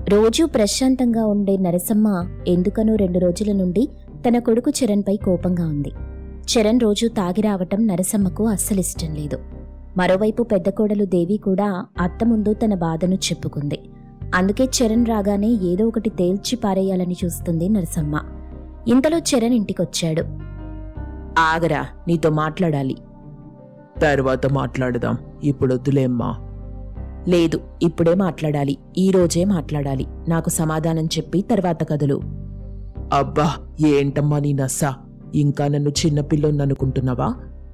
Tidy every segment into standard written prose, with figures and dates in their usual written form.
రోజూ ప్రశాంతంగా ఉండే నరసమ్మ ఎందుకనో 2 రోజుల నుండి తన కొడుకు చరణ్పై కోపంగా ఉంది. చరణ్ రోజూ తాగి రావటం నరసమ్మకు అస్సలిష్టం లేదు. మరోవైపు పెద్ద కోడలు దేవి కూడా అత్త ముందు తన బాధను చెప్పుకుంది. అందుకే చరణ్ రాగానే ఏదో ఒకటి తేల్చి పారేయాలని చూస్తుంది నరసమ్మ. ఇంతలో చరణ్ ఇంటికొచ్చాడు. ఆగరా, నీతో మాట్లాడాలి. తర్వాత మాట్లాడదాం, ఇప్పుడొద్దులేమ్మా. లేదు, ఇప్పుడే మాట్లాడాలి, ఈరోజే మాట్లాడాలి. నాకు సమాధానం చెప్పి తర్వాత కదులు. అబ్బా, ఏంటమ్మా నీ నస్స? ఇంకా నన్ను చిన్నపిల్లోన్ననుకుంటున్నావా?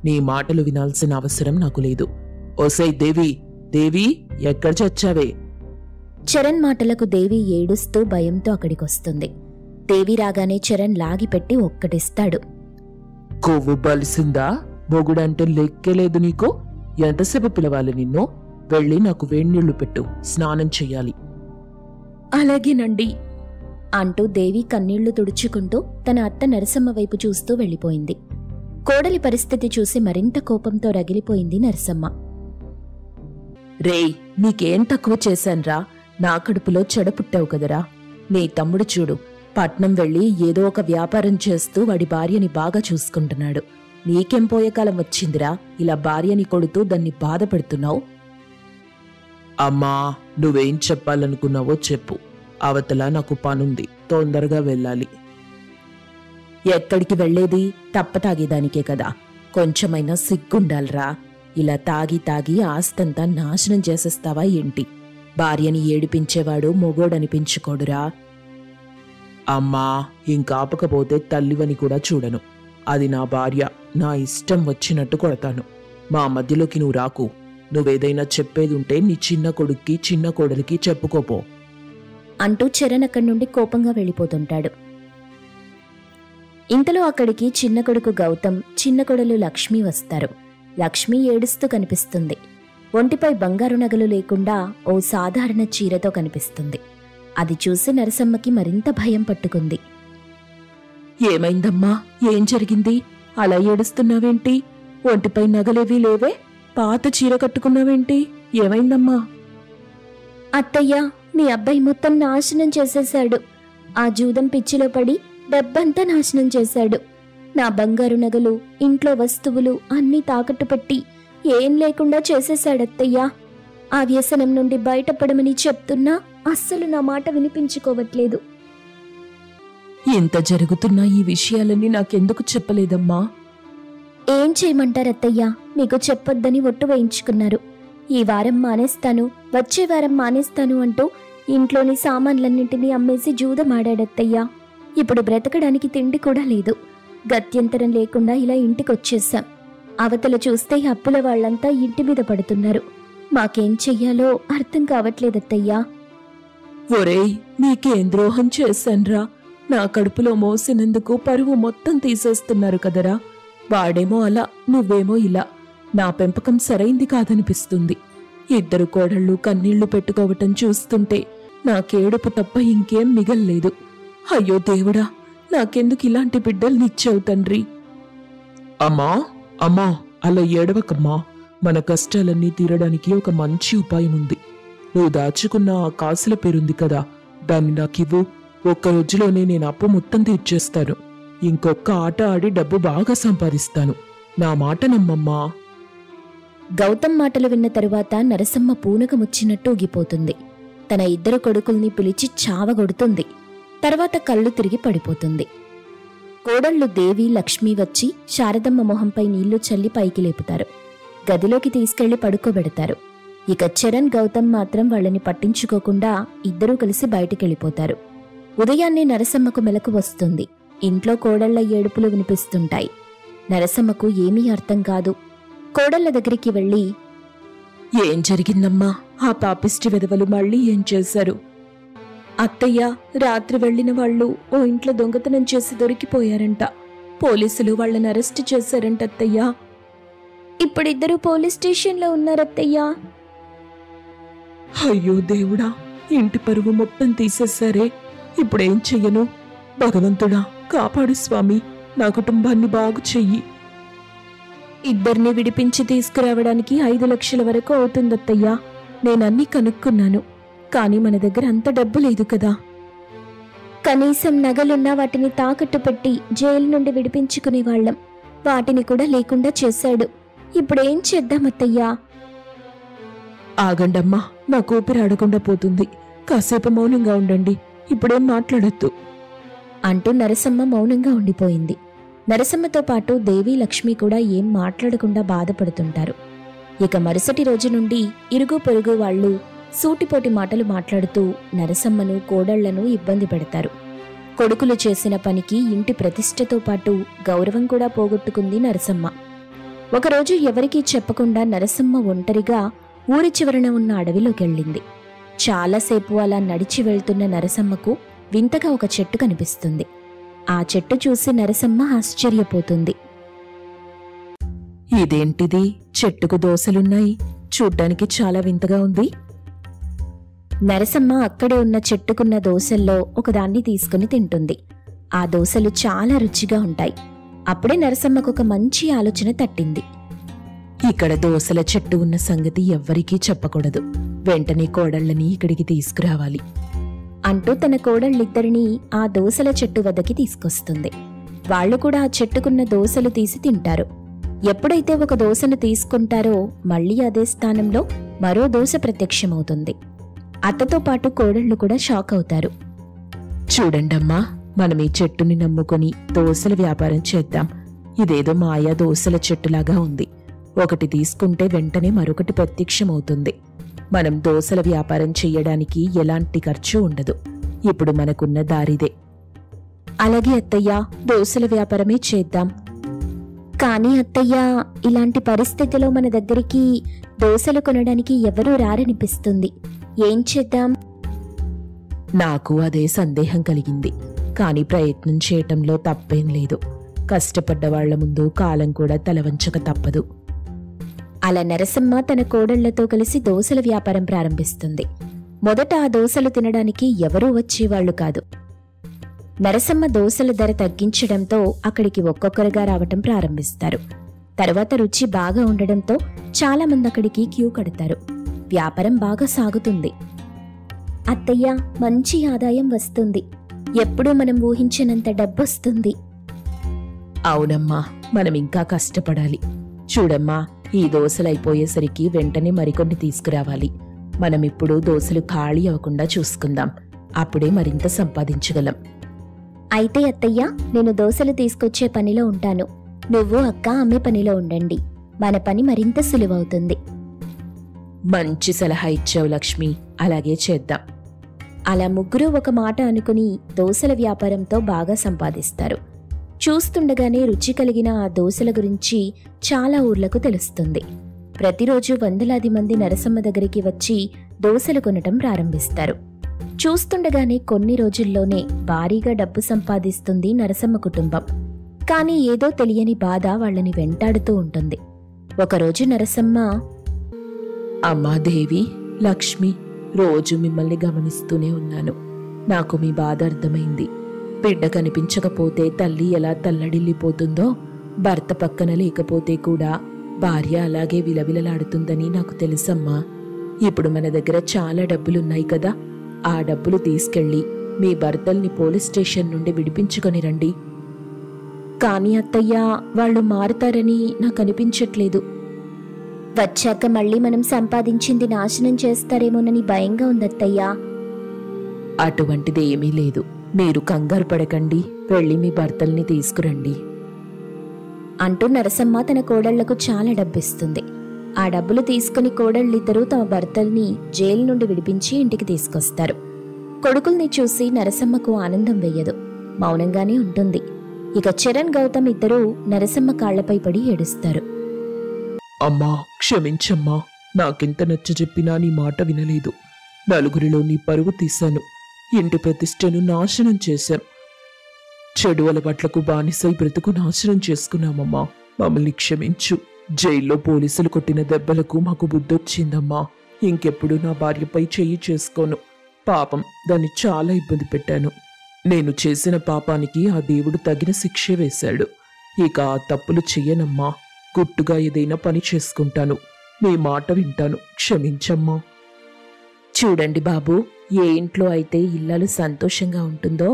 నీ మాటలు వినాల్సిన అవసరం నాకు లేదు. ఓసై దేవి, దేవి, ఎక్కడ చచ్చావే? చరణ్ మాటలకు దేవి ఏడుస్తూ భయంతో అక్కడికొస్తుంది. దేవి రాగానే చరణ్ లాగిపెట్టి ఒక్కటిస్తాడు. కొవ్వు బలిసిందా? మొగుడంటే లెక్కేలేదు నీకు. ఎంతసేపు పిలవాలి నిన్ను? వెళ్ళి నాకు వేణీళ్లు పెట్టు, స్నానం చెయ్యాలి. అలాగేనండి అంటూ దేవి కన్నీళ్లు తుడుచుకుంటూ తన అత్త నరసమ్మ వైపు చూస్తూ వెళ్ళిపోయింది. కోడలి పరిస్థితి చూసి మరింత కోపంతో రగిలిపోయింది నరసమ్మ. రేయ్, నీకేం తక్కువ చేశాన్రా? నా కడుపులో చెడ పుట్టావు కదరా. నీ తమ్ముడు చూడు, పట్నం వెళ్ళి ఏదో ఒక వ్యాపారం చేస్తూ వాడి భార్యని బాగా చూసుకుంటున్నాడు. నీకేం పోయే కాలం వచ్చిందిరా ఇలా భార్యని కొడుతూ దాన్ని బాధ పెడుతున్నావు? అమ్మా, నువ్వేం చెప్పాలనుకున్నావో చెప్పు. అవతల నాకు పనుంది, తొందరగా వెళ్ళాలి. ఎక్కడికి వెళ్లేది? తప్ప తాగేదానికే కదా. కొంచెమైనా సిగ్గుండాలరా. ఇలా తాగి తాగి ఆస్తంతా నాశనం చేసేస్తావా ఏంటి? భార్యని ఏడిపించేవాడు మొగోడనిపించుకోడురా. అమ్మా, ఇంకాపకపోతే తల్లివని కూడా చూడను. అది నా భార్య, నా ఇష్టం వచ్చినట్టు కొడతాను. మా మధ్యలోకి నువ్వు రాకు. నువ్వేదైనా చెప్పేదుంటే నీ చిన్న కొడుక్కి చిన్న కోడలికి చెప్పుకోపో అంటూ చరణ్ అక్కడి నుండి కోపంగా వెళ్ళిపోతుంటాడు. ఇంతలో అక్కడికి చిన్న కొడుకు గౌతమ్, చిన్న కొడలు లక్ష్మి వస్తారు. లక్ష్మి ఏడుస్తూ కనిపిస్తుంది. ఒంటిపై బంగారు నగలు లేకుండా ఓ సాధారణ చీరతో కనిపిస్తుంది. అది చూసి నరసమ్మకి మరింత భయం పట్టుకుంది. ఏమైందమ్మా? ఏం జరిగింది? అలా ఏడుస్తున్నావేంటి? ఒంటిపై నగలేవీ లేవే? పాత చీర కట్టుకున్నావేంటి? ఏమైందమ్మా? అత్తయ్య, మీ అబ్బాయి మొత్తం నాశనం చేసేశాడు. ఆ జూదం పిచ్చిలో పడి డబ్బంతా నాశనం చేశాడు. నా బంగారు నగలు, ఇంట్లో వస్తువులు అన్నీ తాకట్టు పెట్టి ఏం లేకుండా చేసేశాడత్తయ్యా. ఆ వ్యసనం నుండి బయటపడమని చెప్తున్నా అస్సలు నా మాట వినిపించుకోవట్లేదు. ఇంత జరుగుతున్నా ఈ విషయాలన్నీ నాకెందుకు చెప్పలేదమ్మా? ఏం చేయమంటారత్తయ్యా? మీకు చెప్పొద్దని ఒట్టు వేయించుకున్నారు. ఈ వారం మానేస్తాను, వచ్చే వారం మానేస్తాను అంటూ ఇంట్లోని సామాన్లన్నింటినీ అమ్మేసి జూదమాడాడత్తయ్యా. ఇప్పుడు బ్రతకడానికి తిండి కూడా లేదు. గత్యంతరం లేకుండా ఇలా ఇంటికొచ్చేశాం. అవతల చూస్తే అప్పుల వాళ్లంతా ఇంటి మీద పడుతున్నారు. మాకేం చెయ్యాలో అర్థం కావట్లేదత్తయ్యా. ఒరేయ్, నీకేం ద్రోహం చేశాన్రా? నా కడుపులో మోసినందుకు పరువు మొత్తం తీసేస్తున్నారు కదరా. వాడేమో అలా, నువ్వేమో ఇలా. నా పెంపకం సరైంది కాదనిపిస్తుంది. ఇద్దరు కోడళ్ళు కన్నీళ్లు పెట్టుకోవటం చూస్తుంటే నాకేడుపు తప్ప ఇంకేం మిగల్లేదు. అయ్యో దేవుడా, నాకెందుకు ఇలాంటి బిడ్డల్నిచ్చావు తండ్రి? అమ్మా, అమ్మా, అలా ఏడవకమ్మా. మన కష్టాలన్నీ తీరడానికి ఒక మంచి ఉపాయం ఉంది. నువ్వు దాచుకున్న ఆ కాసుల పేరుంది కదా, దాన్ని నాకివ్వు. ఒక్క రోజులోనే నేను అప్పు మొత్తం తీర్చేస్తాను. ఇంకొక ఆట ఆడి డబ్బు బాగా సంపాదిస్తాను. నా మాట నమ్మమ్మా. గౌతమ్ మాటలు విన్న తరువాత నరసమ్మ పూనకముచ్చినట్టు ఊగిపోతుంది. తన ఇద్దరు కొడుకుల్ని పిలిచి చావగొడుతుంది. తర్వాత కళ్ళు తిరిగి పడిపోతుంది. కోడళ్లు దేవి, లక్ష్మి వచ్చి శారదమ్మ మొహంపై నీళ్లు చల్లి పైకి లేపుతారు. గదిలోకి తీసుకెళ్లి పడుకోబెడతారు. ఇక చరణ్, గౌతమ్ మాత్రం వాళ్ళని పట్టించుకోకుండా ఇద్దరూ కలిసి బయటికెళ్ళిపోతారు. ఉదయాన్నే నరసమ్మకు మెలకు వస్తుంది. ఇంట్లో కోడళ్ల ఏడుపులు వినిపిస్తుంటాయి. నరసమ్మకు ఏమీ అర్థం కాదు. కోడళ్ల దగ్గరికి వెళ్ళి, ఏం జరిగిందమ్మా? ఆ పాపిష్టి వెధవలు మళ్ళీ ఏం చేశారు? అత్తయ్య, రాత్రి వెళ్లిన వాళ్ళు ఓ ఇంట్లో దొంగతనం చేసి దొరికిపోయారంట. పోలీసులు వాళ్ళని అరెస్ట్ చేశారంట అత్తయ్యా. ఇప్పుడిద్దరూ పోలీస్ స్టేషన్లో ఉన్నారత్తయ్యా. అయ్యో దేవుడా, ఇంటి పరువు మొత్తం తీసేశారే. ఇప్పుడేం చెయ్యను? భగవంతుడా, కాపాడు స్వామి. నా కుటుంబాన్ని బాగు చెయ్యి. ఇద్దరిని విడిపించి తీసుకురావడానికి 5 లక్షల వరకు అవుతుందత్తయ్యా. నేనన్నీ కనుక్కున్నాను. కానీ మన దగ్గర అంత డబ్బు లేదు కదా. కనీసం నగలున్నా వాటిని తాకట్టు పెట్టి జైలు నుండి విడిపించుకునేవాళ్లం. వాటిని కూడా లేకుండా చేశాడు. ఇప్పుడేం చేద్దాం అత్తయ్యా? ఆగండమ్మా, నా ఊపిరాడకుండా పోతుంది. కాసేపు మౌనంగా ఉండండి. ఇప్పుడేం మాట్లాడొద్దు అంటూ నరసమ్మ మౌనంగా ఉండిపోయింది. నరసమ్మతో పాటు దేవి, లక్ష్మి కూడా ఏం మాట్లాడకుండా బాధపడుతుంటారు. ఇక మరుసటి రోజు నుండి ఇరుగు పొరుగు వాళ్ళు సూటిపోటి మాటలు మాట్లాడుతూ నరసమ్మను, కోడళ్లను ఇబ్బంది పెడతారు. కొడుకులు చేసిన పనికి ఇంటి ప్రతిష్టతో పాటు గౌరవం కూడా పోగొట్టుకుంది నరసమ్మ. ఒకరోజు ఎవరికీ చెప్పకుండా నరసమ్మ ఒంటరిగా ఊరి చివరన ఉన్న అడవిలోకెళ్ళింది. చాలాసేపు అలా నడిచి వెళ్తున్న నరసమ్మకు వింతగా ఒక చెట్టు కనిపిస్తుంది. ఆ చెట్టు చూసి నరసమ్మ ఆశ్చర్యపోతుంది. ఇదేంటిది? చెట్టుకు దోసలున్నాయి. చూడ్డానికి చాలా వింతగా ఉంది. నరసమ్మ అక్కడే ఉన్న చెట్టుకున్న దోసల్లో ఒకదాన్ని తీసుకుని తింటుంది. ఆ దోసలు చాలా రుచిగా ఉంటాయి. అప్పుడే నరసమ్మకు ఒక మంచి ఆలోచన తట్టింది. ఇక్కడ దోసల చెట్టు ఉన్న సంగతి ఎవ్వరికీ చెప్పకూడదు. వెంటనే కోడళ్ళని ఇక్కడికి తీసుకురావాలి అంటూ తన కోడళ్ళిద్దరినీ ఆ దోసల చెట్టు వద్దకి తీసుకొస్తుంది. వాళ్లు కూడా ఆ చెట్టుకున్న దోసలు తీసి తింటారు. ఎప్పుడైతే ఒక దోసను తీసుకుంటారో మళ్లీ అదే స్థానంలో మరో దోస ప్రత్యక్షమవుతుంది. అత్తతో పాటు కోడళ్లు కూడా షాక్ అవుతారు. చూడండమ్మా, మనం ఈ చెట్టుని నమ్ముకొని దోసల వ్యాపారం చేద్దాం. ఇదేదో మాయా దోసల చెట్టులాగా ఉంది. ఒకటి తీసుకుంటే వెంటనే మరొకటి ప్రత్యక్షమవుతుంది. మనం దోసల వ్యాపారం చెయ్యడానికి ఎలాంటి ఖర్చు ఉండదు. ఇప్పుడు మనకున్న దారిదే. అలాగే అత్తయ్యా, దోసల వ్యాపారమే చేద్దాం. కానీ అత్తయ్యా, ఇలాంటి పరిస్థితిలో మన దగ్గరికి దోసలు కొనడానికి ఎవరూ రారనిపిస్తుంది. ఏం చేద్దాం? నాకు అదే సందేహం కలిగింది. కాని ప్రయత్నం చేయటంలో తప్పేం లేదు. కష్టపడ్డ వాళ్ల ముందు కాలం కూడా తలవంచక తప్పదు. అలా నరసమ్మ తన కోడళ్లతో కలిసి దోసల వ్యాపారం ప్రారంభిస్తుంది. మొదట ఆ దోసలు తినడానికి ఎవరూ వచ్చేవాళ్లు కాదు. నరసమ్మ దోసల ధర తగ్గించడంతో అక్కడికి ఒక్కొక్కరుగా రావటం ప్రారంభిస్తారు. తర్వాత రుచి బాగా ఉండడంతో చాలామంది అక్కడికి క్యూ కడతారు. వ్యాపారం బాగా సాగుతుంది. అత్తయ్య, మంచి ఆదాయం వస్తుంది. ఎప్పుడూ మనం ఊహించినంత డబ్బొస్తుంది. అవునమ్మా, మనం ఇంకా కష్టపడాలి. చూడమ్మా, ఈ దోసలైపోయేసరికి వెంటనే మరికొన్ని తీసుకురావాలి. మనమిప్పుడు దోసలు ఖాళీ అవ్వకుండా చూసుకుందాం. అప్పుడే మరింత సంపాదించగలం. అయితే అత్తయ్య, నేను దోసలు తీసుకొచ్చే పనిలో ఉంటాను. నువ్వు అక్క అమ్మే పనిలో ఉండండి. మన పని మరింత సులువవుతుంది. మంచి సలహా ఇచ్చావు లక్ష్మి. అలాగే చేద్దాం. అలా ముగ్గురూ ఒక మాట అనుకుని దోసల వ్యాపారంతో బాగా సంపాదిస్తారు. చూస్తుండగానే రుచి కలిగిన ఆ దోసల గురించి చాలా ఊర్లకు తెలుస్తుంది. ప్రతిరోజు వందలాది మంది నరసమ్మ దగ్గరికి వచ్చి దోసలు కొనటం ప్రారంభిస్తారు. చూస్తుండగానే కొన్ని రోజుల్లోనే భారీగా డబ్బు సంపాదిస్తుంది నరసమ్మ కుటుంబం. కానీ ఏదో తెలియని బాధ వాళ్ళని వెంటాడుతూ ఉంటుంది. ఒకరోజు నరసమ్మ, అమ్మా దేవి, లక్ష్మి, రోజు మిమ్మల్ని గమనిస్తూనే ఉన్నాను. నాకు మీ బాధ అర్థమైంది. బిడ్డ కనిపించకపోతే తల్లి ఎలా తల్లడిల్లిపోతుందో, భర్త పక్కన లేకపోతే కూడా భార్య అలాగే విలవిలలాడుతుందని నాకు తెలుసమ్మా. ఇప్పుడు మన దగ్గర చాలా డబ్బులున్నాయి కదా, ఆ డబ్బులు తీసుకెళ్లి మీ భర్తల్ని పోలీస్ స్టేషన్ నుండి విడిపించుకొని రండి. కానీ అత్తయ్య, వాళ్ళు మారుతారని నాకు అనిపించట్లేదు. వచ్చాక మళ్ళీ మనం సంపాదించింది నాశనం చేస్తారేమోనని భయంగా ఉందత్తయ్యా. అటువంటిది ఏమీ లేదు. మీరు కంగారు పడకండి. వెళ్ళి మీ భర్తల్ని తీసుకురండి అంటూ నరసమ్మ తన కోడళ్లకు చాలా డబ్బిస్తుంది. ఆ డబ్బులు తీసుకుని కోడళ్ళిద్దరూ తమ భర్తల్ని జైలు నుండి విడిపించి ఇంటికి తీసుకొస్తారు. కొడుకుల్ని చూసి నరసమ్మకు ఆనందం వెయ్యదు. మౌనంగానే ఉంటుంది. ఇక చరణ్, గౌతమ్ ఇద్దరూ నరసమ్మ కాళ్లపై పడి ఏడుస్తారు. అమ్మా, క్షమించమ్మా. నాకెంత నచ్చ చెప్పినా నీ మాట వినలేదు. నలుగురిలో నీ పరువు తీశాను. ఇంటి ప్రతిష్టను నాశనం చేశాను. చెడు అలవాట్లకు బానిసై బ్రతుకు నాశనం చేసుకున్నామమ్మా. మమ్మల్ని క్షమించు. జైల్లో పోలీసులు కొట్టిన దెబ్బలకు మాకు బుద్ధొచ్చిందమ్మా. ఇంకెప్పుడు నా భార్యపై చెయ్యి చేసుకోను. పాపం, దాన్ని చాలా ఇబ్బంది పెట్టాను. నేను చేసిన పాపానికి ఆ దేవుడు తగిన శిక్ష వేశాడు. ఇక ఆ తప్పులు చెయ్యనమ్మా. గుట్టుగా ఏదైనా పని చేసుకుంటాను. నీ మాట వింటాను. క్షమించమ్మా. చూడండి బాబు, ఏ ఇంట్లో అయితే ఇల్లాలు సంతోషంగా ఉంటుందో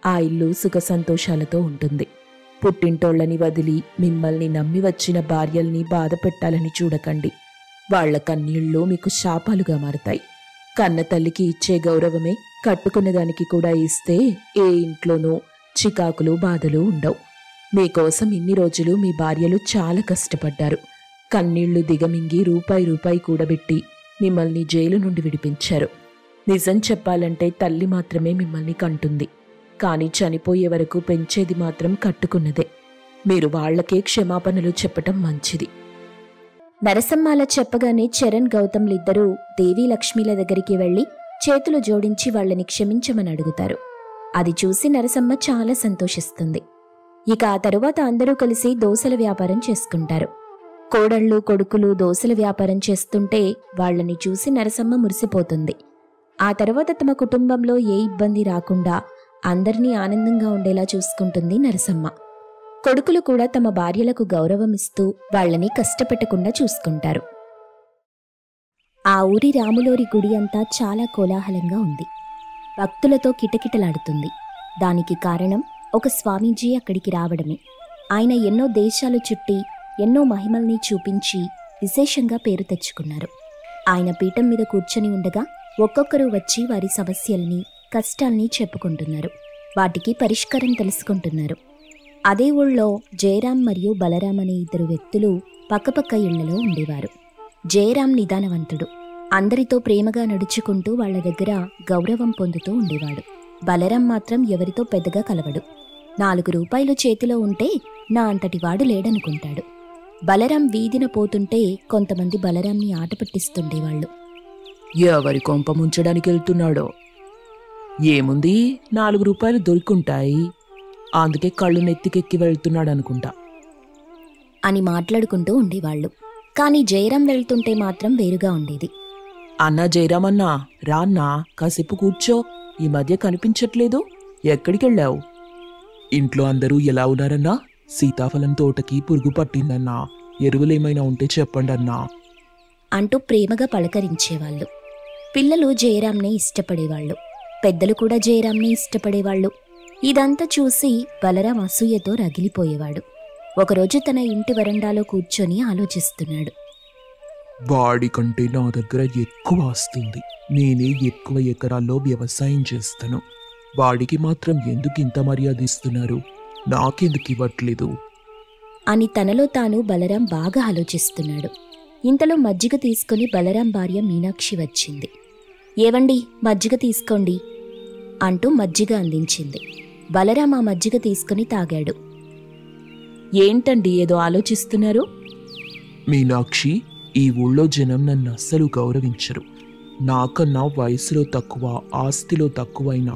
ఆ ఇల్లు సుఖ సంతోషాలతో ఉంటుంది. పుట్టింటోళ్ళని వదిలి మిమ్మల్ని నమ్మి వచ్చిన భార్యల్ని బాధ పెట్టాలని చూడకండి. వాళ్ల కన్నీళ్లు మీకు శాపాలుగా మారతాయి. కన్న తల్లికి ఇచ్చే గౌరవమే కట్టుకున్న దానికి కూడా ఇస్తే ఏ ఇంట్లోనూ చికాకులు బాధలు ఉండవు. మీకోసం ఇన్ని రోజులు మీ భార్యలు చాలా కష్టపడ్డారు. కన్నీళ్లు దిగమింగి రూపాయి కూడబెట్టి మిమ్మల్ని జైలు నుండి విడిపించారు. నిజం చెప్పాలంటే తల్లి మాత్రమే మిమ్మల్ని కంటుంది, కానీ చనిపోయే వరకు పెంచేది మాత్రం కట్టుకున్నదే. మీరు వాళ్లకే క్షమాపణలు చెప్పటం మంచిది. నరసమ్మ అలా చెప్పగానే చరణ్ గౌతమ్లిద్దరూ దేవీ లక్ష్మీల దగ్గరికి వెళ్లి చేతులు జోడించి వాళ్ళని క్షమించమని అడుగుతారు. అది చూసి నరసమ్మ చాలా సంతోషిస్తుంది. ఇక ఆ తరువాత అందరూ కలిసి దోసల వ్యాపారం చేసుకుంటారు. కోడళ్ళు కొడుకులు దోసల వ్యాపారం చేస్తుంటే వాళ్లని చూసి నరసమ్మ మురిసిపోతుంది. ఆ తర్వాత తమ కుటుంబంలో ఏ ఇబ్బంది రాకుండా అందర్నీ ఆనందంగా ఉండేలా చూసుకుంటుంది నరసమ్మ. కొడుకులు కూడా తమ భార్యలకు గౌరవమిస్తూ వాళ్లని కష్టపెట్టకుండా చూసుకుంటారు. ఆ ఊరి రాములోరి గుడి అంతా చాలా కోలాహలంగా ఉంది. భక్తులతో కిటకిటలాడుతుంది. దానికి కారణం ఒక స్వామీజీ అక్కడికి రావడమే. ఆయన ఎన్నో దేశాలు చుట్టి ఎన్నో మహిమల్ని చూపించి విశేషంగా పేరు తెచ్చుకున్నారు. ఆయన పీఠం మీద కూర్చొని ఉండగా ఒక్కొక్కరు వచ్చి వారి సమస్యల్ని కష్టాల్ని చెప్పుకుంటున్నారు. వాటికి పరిష్కారం తెలుసుకుంటున్నారు. అదే ఊళ్ళో జయరాం మరియు బలరాం అనే ఇద్దరు వ్యక్తులు పక్కపక్క ఇళ్లలో ఉండేవారు. జయరాం నిదానవంతుడు. అందరితో ప్రేమగా నడుచుకుంటూ వాళ్ల దగ్గర గౌరవం పొందుతూ ఉండేవాడు. బలరాం మాత్రం ఎవరితో పెద్దగా కలవడు. 4 రూపాయలు చేతిలో ఉంటే నా అంతటి వాడు లేడనుకుంటాడు. బలరాం వీధిన పోతుంటే కొంతమంది బలరాంని ఆట పట్టిస్తుండేవాళ్లు. ఎవరి కొంప ముంచడానికి వెళ్తున్నాడో, ఏముంది 4 రూపాయలు దొరికుంటాయి, అందుకే కళ్ళు నెత్తికెక్కి వెళ్తున్నాడనుకుంటా అని మాట్లాడుకుంటూ ఉండేవాళ్లు. కాని జయరాం వెళ్తుంటే మాత్రం వేరుగా ఉండేది. అన్నా జయరామన్నా, రాన్నా, కాసేపు కూర్చో, ఈ మధ్య కనిపించట్లేదు, ఎక్కడికెళ్ళావు? ఇంట్లో అందరూ ఎలా ఉన్నారన్నా? సీతాఫలం తోటకి పురుగు పట్టిందన్నా, ఎరువులేమైనా ఉంటే చెప్పండి అన్నా అంటూ ప్రేమగా పలకరించేవాళ్లు. పిల్లలు జయరాంనే ఇష్టపడేవాళ్లు. పెద్దలు కూడా జయరాంనే ఇష్టపడేవాళ్లు. ఇదంతా చూసి బలరాం అసూయతో రగిలిపోయేవాడు. ఒకరోజు తన ఇంటి వరండాలో కూర్చొని ఆలోచిస్తున్నాడు. వాడి కంటే నా దగ్గర ఎక్కువ వస్తుంది, నేనే ఎక్కువ ఎకరాల్లో వ్యవసాయం చేస్తాను, వాడికి మాత్రం ఎందుకు ఇంత మర్యాద ఇస్తున్నారు, నాకెందుకు ఇవ్వట్లేదు అని తనలో తాను బలరాం బాగా ఆలోచిస్తున్నాడు. ఇంతలో మజ్జిగ తీసుకుని బలరాం భార్య మీనాక్షి వచ్చింది. ఏవండి, మజ్జిగ తీసుకోండి అంటూ మజ్జిగ అందించింది. బలరాం ఆ మజ్జిగ తీసుకుని తాగాడు. ఏంటండి ఏదో ఆలోచిస్తున్నారు? మీనాక్షి, ఈ ఊళ్ళో జనం నన్ను అస్సలు గౌరవించరు. నాకన్నా వయసులో తక్కువ, ఆస్తిలో తక్కువైన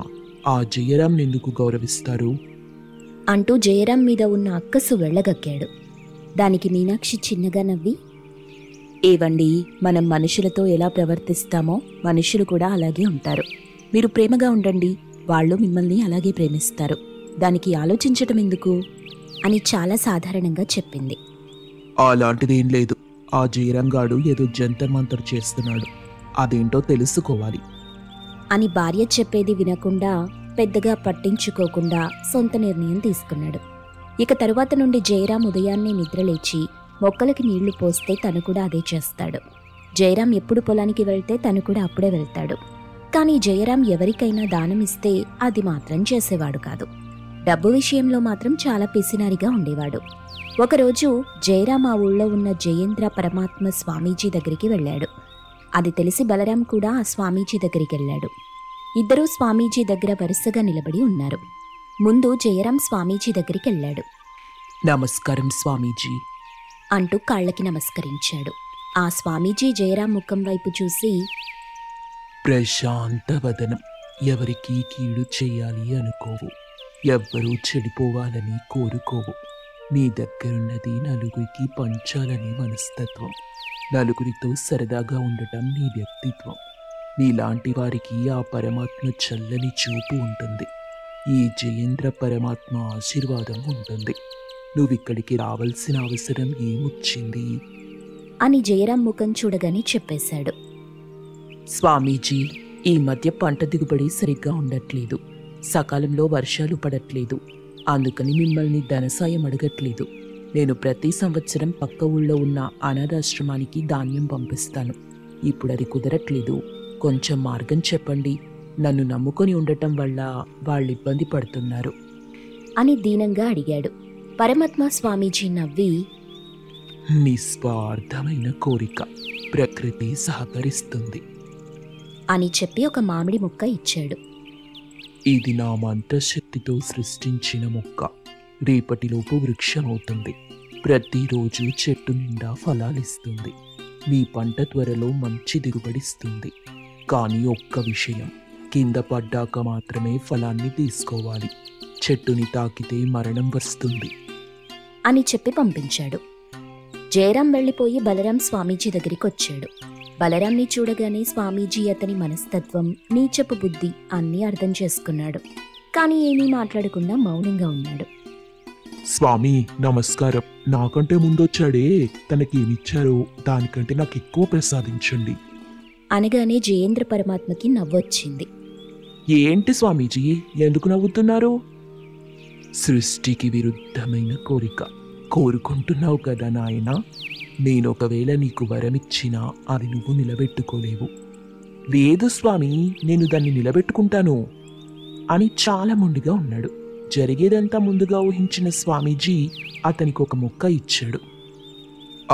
ఆ జయరాం ఎందుకు గౌరవిస్తారు అంటూ జయరాం మీద ఉన్న అక్కసు వెళ్ళగక్కాడు. దానికి మీనాక్షి చిన్నగా నవ్వి, ఏవండి, మనం మనుషులతో ఎలా ప్రవర్తిస్తామో మనుషులు కూడా అలాగే ఉంటారు. మీరు ప్రేమగా ఉండండి, వాళ్ళు మిమ్మల్ని అలాగే ప్రేమిస్తారు. దానికి ఆలోచించటం ఎందుకు అని చాలా సాధారణంగా చెప్పింది. అలాంటిదేం లేదు. ఆ జయరాంగాడు ఏదో జంతర్ మంతర్ చేస్తున్నాడు, అదేంటో తెలుసుకోవాలి అని భార్య చెప్పేది వినకుండా, పెద్దగా పట్టించుకోకుండా సొంత నిర్ణయం తీసుకున్నాడు. ఇక తరువాత నుండి జయరాం ఉదయాన్నే నిద్రలేచి మొక్కలకి నీళ్లు పోస్తే తను కూడా అదే చేస్తాడు. జయరాం ఎప్పుడు పొలానికి వెళ్తే తను కూడా అప్పుడే వెళ్తాడు. కానీ జయరాం ఎవరికైనా దానమిస్తే అది మాత్రం చేసేవాడు కాదు. డబ్బు విషయంలో మాత్రం చాలా పిసినారిగా ఉండేవాడు. ఒకరోజు జయరాం ఆ ఊళ్ళో ఉన్న జయేంద్ర పరమాత్మ స్వామీజీ దగ్గరికి వెళ్ళాడు. అది తెలిసి బలరాం కూడా ఆ స్వామీజీ దగ్గరికి వెళ్ళాడు. ఇద్దరూ స్వామీజీ దగ్గర వరుసగా నిలబడి ఉన్నారు. ముందు జయరాం స్వామీజీ దగ్గరికి వెళ్ళాడు. నమస్కారం స్వామీజీ అంటూ కాళ్ళకి నమస్కరించాడు. ఆ స్వామీజీ జయరాం ముఖం వైపు చూసి, ప్రశాంత వదనం, ఎవరికి కీడు చెయ్యాలి అనుకోవు, ఎవ్వరూ చెడిపోవాలని కోరుకోవు, నీ దగ్గరున్నది నలుగురికి పంచాలని మనస్తత్వం, నలుగురితో సరదాగా ఉండటం నీ వ్యక్తిత్వం, నీలాంటి వారికి ఆ పరమాత్మ చల్లని చూపు ఉంటుంది, ఈ జయేంద్ర పరమాత్మ ఆశీర్వాదం ఉంటుంది, నువ్విక్కడికి రావాల్సిన అవసరం ఏమొచ్చింది అని జయరాం ముఖం చూడగానే చెప్పేశాడు. స్వామీజీ, ఈ మధ్య పంట దిగుబడి సరిగ్గా ఉండట్లేదు. సకాలంలో వర్షాలు పడట్లేదు. అందుకని మిమ్మల్ని ధనసాయం అడగట్లేదు. నేను ప్రతి సంవత్సరం పక్క ఊళ్ళో ఉన్న అనాథాశ్రమానికి ధాన్యం పంపిస్తాను. ఇప్పుడు అది కుదరట్లేదు. కొంచెం మార్గం చెప్పండి. నన్ను నమ్ముకొని ఉండటం వల్ల వాళ్ళు ఇబ్బంది పడుతున్నారు అని దీనంగా అడిగాడు. పరమాత్మ స్వామీజీ నవ్వి, నిస్వార్థమైన కోరిక, ప్రకృతి సహకరిస్తుంది అని చెప్పి ఒక మామిడి మొక్క ఇచ్చాడు. ఇది నా మంత్రశక్తితో సృష్టించిన మొక్క. రేపటిలోపు వృక్షమవుతుంది. ప్రతిరోజు చెట్టు నిండా ఫలాలిస్తుంది. మీ పంట త్వరలో మంచి దిగుబడిస్తుంది. కానీ ఒక్క విషయం, కింద పడ్డాక మాత్రమే ఫలాన్ని తీసుకోవాలి. చెట్టుని తాకితే మరణం వస్తుంది అని చెప్పి పంపించాడు. జయరాం వెళ్ళిపోయి బలరాం స్వామీజీ దగ్గరికి వచ్చాడు. బలరాంని చూడగానే స్వామీజీ అతని మనస్తత్వం, నీచపు బుద్ధి అన్నీ అర్థం చేసుకున్నాడు. కానీ ఏమీ మాట్లాడకుండా మౌనంగా ఉన్నాడు. స్వామి నమస్కారం. నాకంటే ముందొచ్చాడే, తనకేమిచ్చారో దానికంటే నాకు ఎక్కువ ప్రసాదించండి అనగానే జయేంద్ర పరమాత్మకి నవ్వొచ్చింది. ఏంటి స్వామీజీ, ఎందుకు నవ్వుతున్నారు? సృష్టికి విరుద్ధమైన కోరిక కోరుకుంటున్నావు కదా నాయనా. నేనొకవేళ నీకు వరమిచ్చినా అది నువ్వు నిలబెట్టుకోలేవు. లేదు స్వామి, నేను దాన్ని నిలబెట్టుకుంటాను అని చాలా మొండిగా ఉన్నాడు. జరిగేదంతా ముందుగా ఊహించిన స్వామీజీ అతనికి ఒక మొక్క ఇచ్చాడు.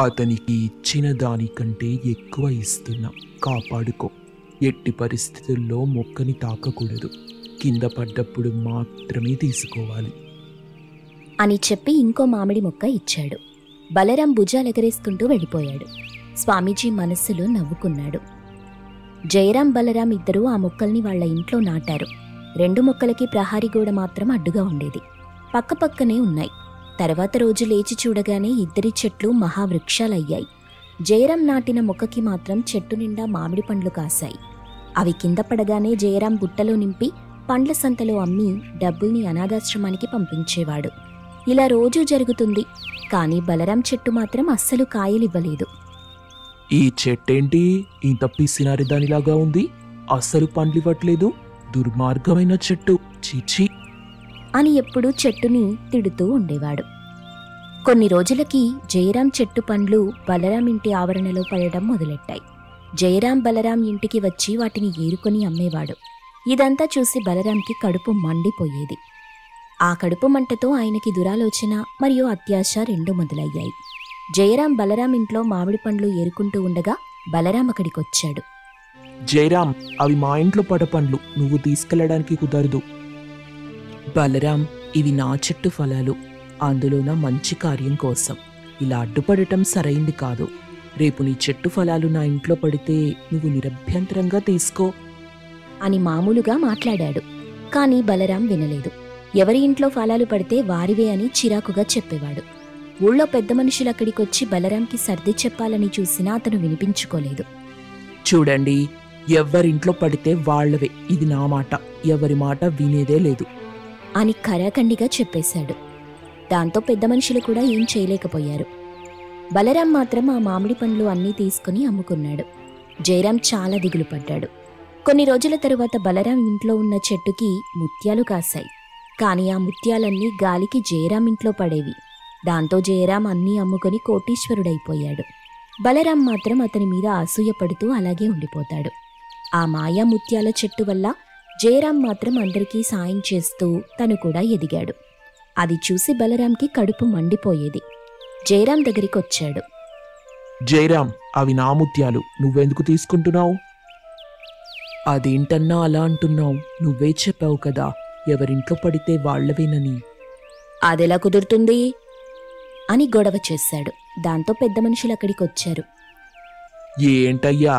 అతనికి ఇచ్చిన దానికంటే ఎక్కువ ఇస్తున్నా, కాపాడుకో. ఎట్టి పరిస్థితుల్లో మొక్కని తాకకూడదు. కింద పడ్డప్పుడు మాత్రమే తీసుకోవాలి అని చెప్పి ఇంకో మామిడి మొక్క ఇచ్చాడు. బలరాం భుజాలెగరేసుకుంటూ వెళ్ళిపోయాడు. స్వామీజీ మనస్సులో నవ్వుకున్నాడు. జయరాం, బలరాం ఇద్దరూ ఆ మొక్కల్ని వాళ్ల ఇంట్లో నాటారు. 2 మొక్కలకి ప్రహారీ గోడ మాత్రం అడ్డుగా ఉండేది. పక్కపక్కనే ఉన్నాయి. తర్వాత రోజు లేచి చూడగానే ఇద్దరి చెట్లు మహావృక్షాలయ్యాయి. జయరాం నాటిన మొక్కకి మాత్రం చెట్టు నిండా మామిడి పండ్లు కాశాయి. అవి కింద పడగానే జయరాం బుట్టలో నింపి పండ్ల సంతలో అమ్మి డబ్బుల్ని అనాథాశ్రమానికి పంపించేవాడు. ఇలా రోజూ జరుగుతుంది. కానీ బలరాం చెట్టు మాత్రం అస్సలు కాయలివ్వలేదు. ఈ చెట్టేంటి ఇంత పిసినారి దానిలాగా ఉంది? అస్సలు పండ్లివ్వట్లేదు. దుర్మార్గమైన చెట్టు, చీచి అని ఎప్పుడూ చెట్టుని తిడుతూ ఉండేవాడు. కొన్ని రోజులకి జయరాం చెట్టు పండ్లు బలరాం ఇంటి ఆవరణలో పడడం మొదలెట్టాయి. జయరాం బలరాం ఇంటికి వచ్చి వాటిని ఏరుకొని అమ్మేవాడు. ఇదంతా చూసి బలరాంకి కడుపు మండిపోయేది. ఆ కడుపు మంటతో ఆయనకి దురాలోచన మరియు అత్యాశ 2 మొదలయ్యాయి. జయరాం బలరాం ఇంట్లో మామిడి పండ్లు ఏరుకుంటూ ఉండగా బలరాం అక్కడికొచ్చాడు. జయరాం, అవి మా ఇంట్లో పడ పండ్లు, నువ్వు తీసుకెళ్లడానికి కుదరదు. బలరాం, ఇవి నా చెట్టు ఫలాలు, అందులోన మంచి కార్యం కోసం. ఇలా అడ్డుపడటం సరైంది కాదు. రేపు నీ చెట్టు ఫలాలు నా ఇంట్లో పడితే నువ్వు నిరభ్యంతరంగా తీసుకో అని మామూలుగా మాట్లాడాడు. కానీ బలరాం వినలేదు. ఎవరి ఇంట్లో ఫలాలు పడితే వారివే అని చిరాకుగా చెప్పేవాడు. ఊళ్ళో పెద్ద మనుషులక్కడికొచ్చి బలరాంకి సర్ది చెప్పాలని చూసినా అతను వినిపించుకోలేదు. చూడండి, ఎవరింట్లో పడితే వాళ్లవే, ఇది నా మాట, ఎవరి మాట వినేదే లేదు అని ఖరాఖండిగా చెప్పేశాడు. దాంతో పెద్ద మనుషులు కూడా ఏం చేయలేకపోయారు. బలరాం మాత్రం ఆ మామిడి పండ్లు అన్నీ తీసుకుని అమ్ముకున్నాడు. జయరాం చాలా దిగులు పడ్డాడు. కొన్ని రోజుల తరువాత బలరాం ఇంట్లో ఉన్న చెట్టుకి ముత్యాలు కాశాయి. కానీ ఆ ముత్యాలన్నీ గాలికి జయరాం ఇంట్లో పడేవి. దాంతో జయరాం అన్నీ అమ్ముకొని కోటీశ్వరుడైపోయాడు. బలరాం మాత్రం అతని మీద అసూయపడుతూ అలాగే ఉండిపోతాడు. ఆ మాయా ముత్యాల చెట్టు వల్ల జయరాం మాత్రం అందరికీ సాయం చేస్తూ తను కూడా ఎదిగాడు. అది చూసి బలరాంకి కడుపు మండిపోయేది. జయరాం దగ్గరికి వచ్చాడు. జయరాం, అవి నా ముత్యాలు, నువ్వెందుకు తీసుకుంటున్నావు? అదేంటన్నా అలా అంటున్నావు? నువ్వే చెప్పావు కదా ఎవరింట్లో పడితే వాళ్లవేనని. అదెలా కుదురుతుంది అని గొడవ చేశాడు. దాంతో పెద్ద మనుషులు అక్కడికి వచ్చారు. ఏంటయ్యా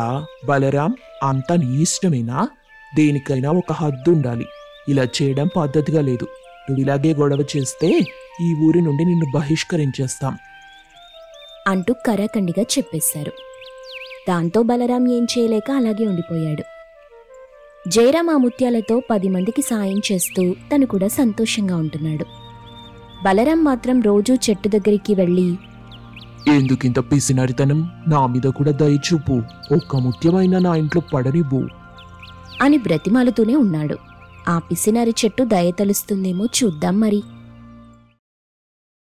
బలరాం, అంతా నీ ఇష్టమేనా? దేనికైనా ఒక హద్దు ఉండాలి. ఇలా చేయడం పద్ధతిగా లేదు. నువ్వు ఇలాగే గొడవ చేస్తే ఈ ఊరి నుండి నిన్ను బహిష్కరించేస్తాం అంటూ కరాఖండిగా చెప్పేశారు. దాంతో బలరాం ఏం చేయలేక అలాగే ఉండిపోయాడు. జయరాం ఆ ముత్యాలతో 10 మందికి సాయం చేస్తూ తను కూడా సంతోషంగా ఉంటున్నాడు. బలరాం మాత్రం రోజూ చెట్టు దగ్గరికి వెళ్ళి, ఎందుకింత పిసినరితనం? నా మీద కూడా దయ చూపు. ఒక్క ముత్యమైన నా ఇంట్లో పడనివ్వు అని బ్రతిమాలుతూనే ఉన్నాడు. ఆ పిసినారి చెట్టు దయ తలుస్తుందేమో చూద్దాం మరి.